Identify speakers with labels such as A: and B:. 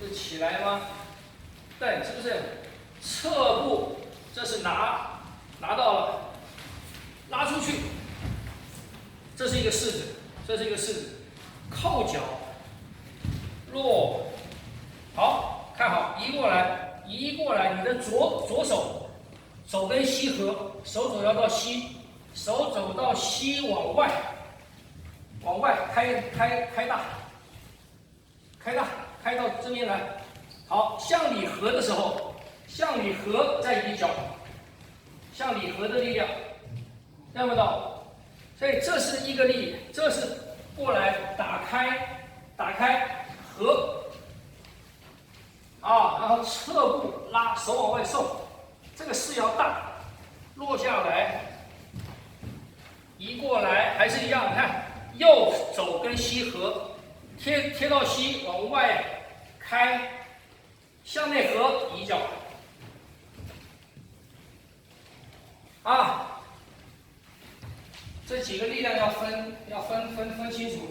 A: 是起来吗？对，是不是？侧步，这是拿到了，拉出去，这是一个式子，这是一个式子。扣脚，落，好，看好，移过来，移过来，你的左手跟膝合，手肘要到膝，手肘到膝往外开大，开到这边来。好，向里合的时候，向里合再移脚，向里合的力量，看不到？所以这是一个力，这是过来打开合，啊，然后侧步拉，手往外送，这个势要大，落下来，移过来，还是一样，看右手跟膝合，贴到膝，往外开，向内合，移脚，啊，这几个力量要分清楚。